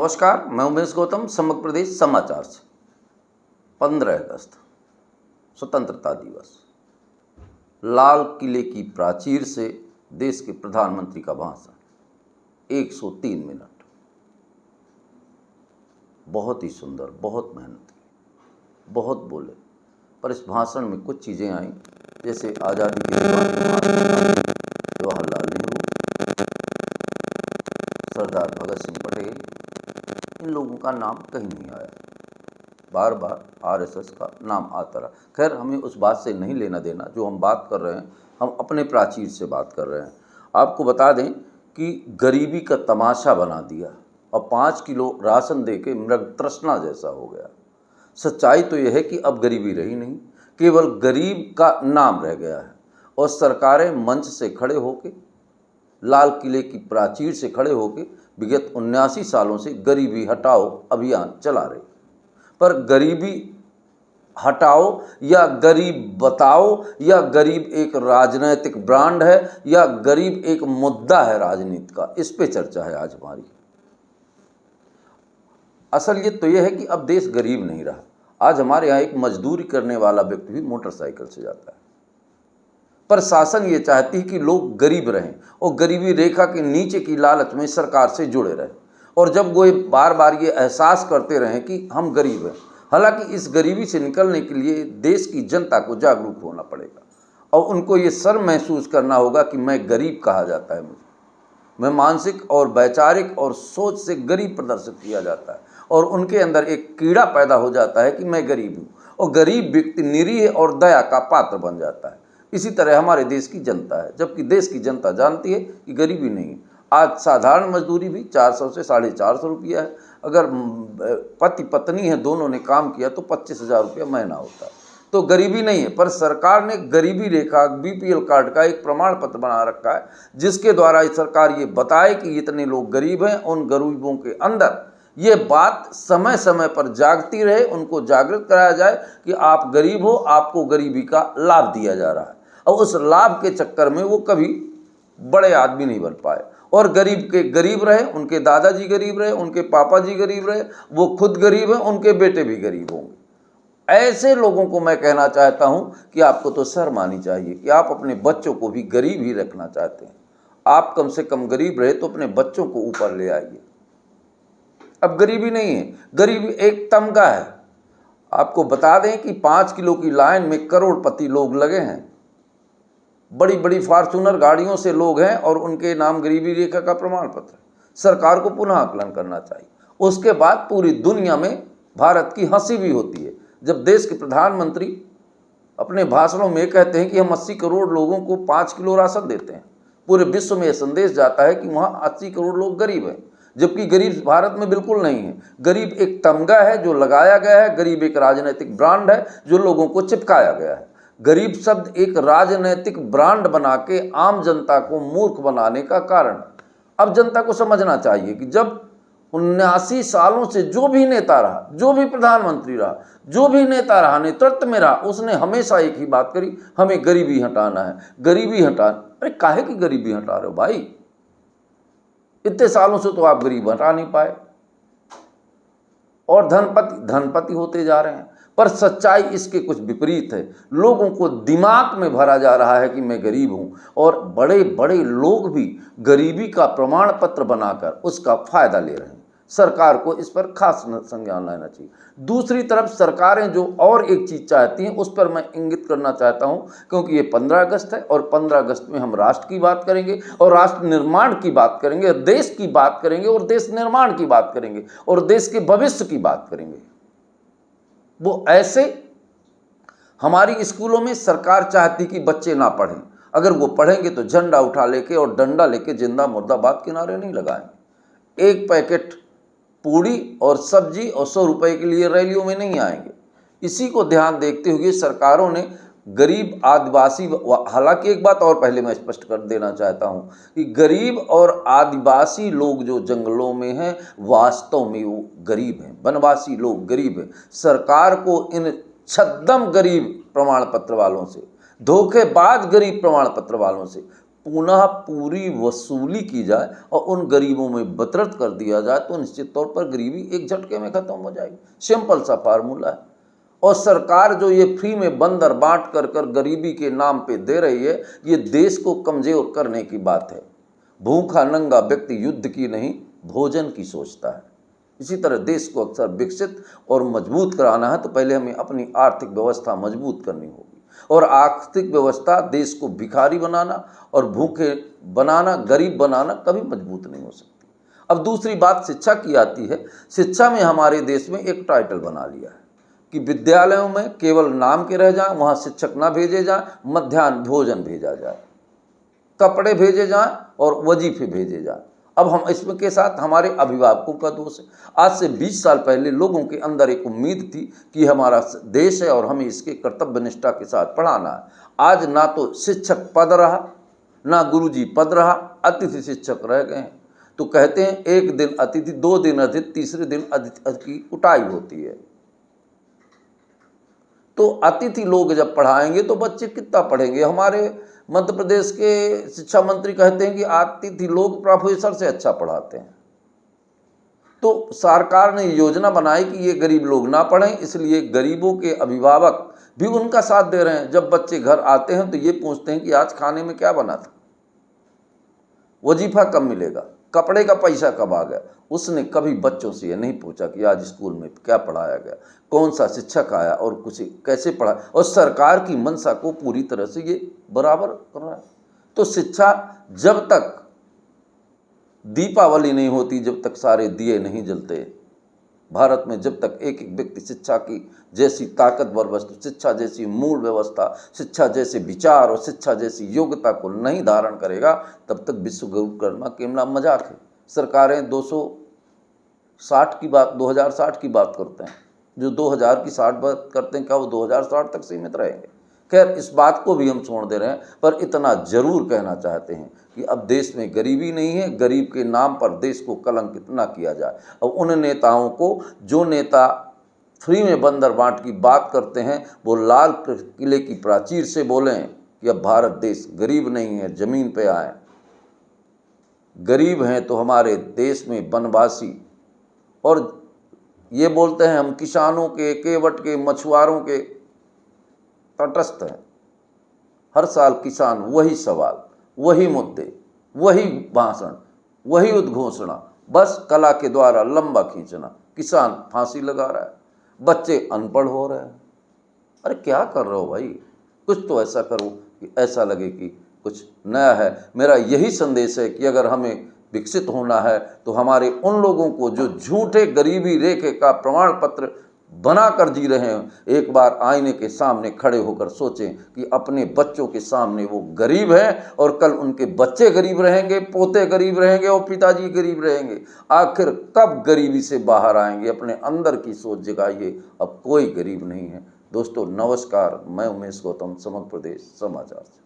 नमस्कार, मैं उमेश गौतम, समग्र प्रदेश समाचार से। 15 अगस्त स्वतंत्रता दिवस। लाल किले की प्राचीर से देश के प्रधानमंत्री का भाषण 103 मिनट। बहुत ही सुंदर, बहुत मेहनत की, बहुत बोले, पर इस भाषण में कुछ चीज़ें आई, जैसे आज़ादी के दीवाने जवाहरलाल नेहरू, सरदार भगत सिंह पटेल, इन लोगों का नाम कहीं नहीं आया। बार बार आरएसएस का नाम आता रहा। खैर, हमें उस बात से नहीं लेना देना। जो हम बात कर रहे हैं, हम अपने प्राचीर से बात कर रहे हैं। आपको बता दें कि गरीबी का तमाशा बना दिया और 5 किलो राशन दे के मृग तृष्णा जैसा हो गया। सच्चाई तो यह है कि अब गरीबी रही नहीं, केवल गरीब का नाम रह गया है। और सरकारें मंच से खड़े होके, लाल किले की प्राचीर से खड़े होके विगत 79 सालों से गरीबी हटाओ अभियान चला रही। पर गरीबी हटाओ या गरीब बताओ या गरीब एक राजनीतिक ब्रांड है या गरीब एक मुद्दा है राजनीति का, इस पे चर्चा है आज हमारी। असलियत तो यह है कि अब देश गरीब नहीं रहा। आज हमारे यहाँ एक मजदूरी करने वाला व्यक्ति भी मोटरसाइकिल से जाता है। पर शासन ये चाहती है कि लोग गरीब रहें और गरीबी रेखा के नीचे की लालच में सरकार से जुड़े रहें। और जब वो बार बार ये एहसास करते रहें कि हम गरीब हैं, हालांकि इस गरीबी से निकलने के लिए देश की जनता को जागरूक होना पड़ेगा और उनको ये शर्म महसूस करना होगा कि मैं गरीब कहा जाता है। मैं मानसिक और वैचारिक और सोच से गरीब प्रदर्शित किया जाता है और उनके अंदर एक कीड़ा पैदा हो जाता है कि मैं गरीब हूँ और गरीब व्यक्ति निरीह और दया का पात्र बन जाता है। इसी तरह हमारे देश की जनता है, जबकि देश की जनता जानती है कि गरीबी नहीं है। आज साधारण मजदूरी भी 400 से 450 रुपया है। अगर पति पत्नी है, दोनों ने काम किया तो 25,000 रुपया महीना होता है। तो गरीबी नहीं है, पर सरकार ने गरीबी रेखा बीपीएल कार्ड का एक प्रमाण पत्र बना रखा है, जिसके द्वारा सरकार ये बताए कि इतने लोग गरीब हैं। उन गरीबों के अंदर ये बात समय समय पर जागती रहे, उनको जागृत कराया जाए कि आप गरीब हो, आपको गरीबी का लाभ दिया जा रहा है। और उस लाभ के चक्कर में वो कभी बड़े आदमी नहीं बन पाए और गरीब के गरीब रहे, उनके दादाजी गरीब रहे, उनके पापा जी गरीब रहे, वो खुद गरीब हैं, उनके बेटे भी गरीब होंगे। ऐसे लोगों को मैं कहना चाहता हूं कि आपको तो शर्म आनी चाहिए कि आप अपने बच्चों को भी गरीब ही रखना चाहते हैं। आप कम से कम गरीब रहे तो अपने बच्चों को ऊपर ले आइए। अब गरीबी नहीं है, गरीबी एक तमगा है। आपको बता दें कि 5 किलो की लाइन में करोड़पति लोग लगे हैं। बड़ी बड़ी फॉर्च्यूनर गाड़ियों से लोग हैं और उनके नाम गरीबी रेखा का प्रमाण पत्र। सरकार को पुनः आकलन करना चाहिए। उसके बाद पूरी दुनिया में भारत की हंसी भी होती है जब देश के प्रधानमंत्री अपने भाषणों में कहते हैं कि हम 80 करोड़ लोगों को 5 किलो राशन देते हैं। पूरे विश्व में यह संदेश जाता है कि वहाँ 80 करोड़ लोग गरीब हैं, जबकि गरीब भारत में बिल्कुल नहीं है। गरीब एक तमगा है जो लगाया गया है, गरीब एक राजनीतिक ब्रांड है जो लोगों को चिपकाया गया है। गरीब शब्द एक राजनीतिक ब्रांड बना के आम जनता को मूर्ख बनाने का कारण। अब जनता को समझना चाहिए कि जब 79 सालों से जो भी नेता रहा, जो भी प्रधानमंत्री रहा, जो भी नेता रहा, नेतृत्व में रहा, उसने हमेशा एक ही बात करी, हमें गरीबी हटाना है, गरीबी हटाना। अरे काहे की गरीबी हटा रहे हो भाई? इतने सालों से तो आप गरीब हटा नहीं पाए और धनपति होते जा रहे हैं। पर सच्चाई इसके कुछ विपरीत है। लोगों को दिमाग में भरा जा रहा है कि मैं गरीब हूं और बड़े बड़े लोग भी गरीबी का प्रमाण पत्र बनाकर उसका फायदा ले रहे हैं। सरकार को इस पर खास संज्ञान लेना चाहिए। दूसरी तरफ सरकारें जो और एक चीज़ चाहती हैं, उस पर मैं इंगित करना चाहता हूं, क्योंकि ये 15 अगस्त है और 15 अगस्त में हम राष्ट्र की बात करेंगे और राष्ट्र निर्माण की बात करेंगे, देश की बात करेंगे और देश निर्माण की बात करेंगे और देश के भविष्य की बात करेंगे। वो ऐसे हमारी स्कूलों में सरकार चाहती कि बच्चे ना पढ़ें। अगर वो पढ़ेंगे तो झंडा उठा लेके और डंडा लेके जिंदा मुर्दाबाद किनारे नहीं लगाएंगे। एक पैकेट पूड़ी और सब्जी और 100 रुपए के लिए रैलियों में नहीं आएंगे। इसी को ध्यान देखते हुए सरकारों ने गरीब आदिवासी, हालांकि एक बात और पहले मैं स्पष्ट कर देना चाहता हूं कि गरीब और आदिवासी लोग जो जंगलों में हैं, वास्तव में वो गरीब हैं, वनवासी लोग गरीब हैं। सरकार को इन छद्म गरीब प्रमाण पत्र वालों से, धोखेबाज गरीब प्रमाण पत्र वालों से पुनः पूरी वसूली की जाए और उन गरीबों में वितरित कर दिया जाए तो निश्चित तौर पर गरीबी एक झटके में खत्म हो जाएगी। सिंपल सा फार्मूला है। और सरकार जो ये फ्री में बंदर बांट कर गरीबी के नाम पे दे रही है, ये देश को कमजोर करने की बात है। भूखा नंगा व्यक्ति युद्ध की नहीं, भोजन की सोचता है। इसी तरह देश को अक्सर विकसित और मजबूत कराना है तो पहले हमें अपनी आर्थिक व्यवस्था मजबूत करनी होगी। और आर्थिक व्यवस्था देश को भिखारी बनाना और भूखे बनाना, गरीब बनाना कभी मजबूत नहीं हो सकती। अब दूसरी बात शिक्षा की आती है। शिक्षा में हमारे देश में एक टाइटल बना लिया है कि विद्यालयों में केवल नाम के रह जाएं, वहाँ शिक्षक ना भेजे जाएं, मध्याह्न भोजन भेजा जाए, कपड़े भेजे जाएं और वजीफे भेजे जाएं। अब हम इसमें के साथ हमारे अभिभावकों का दोष है। आज से 20 साल पहले लोगों के अंदर एक उम्मीद थी कि हमारा देश है और हमें इसके कर्तव्य निष्ठा के साथ पढ़ाना है। आज ना तो शिक्षक पद रहा, ना गुरुजी पद रहा, अतिथि शिक्षक रह गए हैं। तो कहते हैं एक दिन अतिथि, 2 दिन अतिथि, तीसरे दिन अतिथि की उठाई होती है। तो अतिथि लोग जब पढ़ाएंगे तो बच्चे कितना पढ़ेंगे। हमारे मध्य प्रदेश के शिक्षा मंत्री कहते हैं कि अतिथि लोग प्रोफेसर से अच्छा पढ़ाते हैं। तो सरकार ने योजना बनाई कि ये गरीब लोग ना पढ़ें, इसलिए गरीबों के अभिभावक भी उनका साथ दे रहे हैं। जब बच्चे घर आते हैं तो ये पूछते हैं कि आज खाने में क्या बना था, वजीफा कब मिलेगा, कपड़े का पैसा कब आ गया। उसने कभी बच्चों से ये नहीं पूछा कि आज स्कूल में क्या पढ़ाया गया, कौन सा शिक्षक आया और कुछ कैसे पढ़ा। और सरकार की मंशा को पूरी तरह से ये बराबर कर रहा है। तो शिक्षा जब तक दीपावली नहीं होती, जब तक सारे दिए नहीं जलते, भारत में जब तक एक एक व्यक्ति शिक्षा की जैसी ताकतवर वस्तु, शिक्षा जैसी मूल व्यवस्था, शिक्षा जैसे विचार और शिक्षा जैसी योग्यता को नहीं धारण करेगा, तब तक विश्व गुरु करना केवल मजाक है। सरकारें 2060 की बात करते हैं। जो 2000 की 60 बात करते हैं, क्या वो 2060 तक सीमित रहेंगे? खैर, इस बात को भी हम छोड़ दे रहे हैं, पर इतना जरूर कहना चाहते हैं कि अब देश में गरीबी नहीं है। गरीब के नाम पर देश को कलंकित ना किया जाए। अब उन नेताओं को, जो नेता फ्री में बंदर बांट की बात करते हैं, वो लाल किले की प्राचीर से बोलें कि अब भारत देश गरीब नहीं है, जमीन पे आए। गरीब हैं तो हमारे देश में वनवासी, और ये बोलते हैं हम किसानों के, केवट के, मछुआरों के तटस्थ हैं। हर साल किसान वही सवाल, वही मुद्दे, वही भाषण, वही उद्घोषणा, बस कला के द्वारा लंबा खींचना। किसान फांसी लगा रहा है, बच्चे अनपढ़ हो रहे हैं। अरे क्या कर रहे हो भाई? कुछ तो ऐसा करो कि ऐसा लगे कि कुछ नया है। मेरा यही संदेश है कि अगर हमें विकसित होना है तो हमारे उन लोगों को जो झूठे गरीबी रेखे का प्रमाण पत्र बनाकर जी रहे हैं, एक बार आईने के सामने खड़े होकर सोचें कि अपने बच्चों के सामने वो गरीब हैं और कल उनके बच्चे गरीब रहेंगे, पोते गरीब रहेंगे और पिताजी गरीब रहेंगे। आखिर कब गरीबी से बाहर आएंगे? अपने अंदर की सोच जगाइए। अब कोई गरीब नहीं है। दोस्तों नमस्कार, मैं उमेश गौतम, समग्र प्रदेश समाचार से।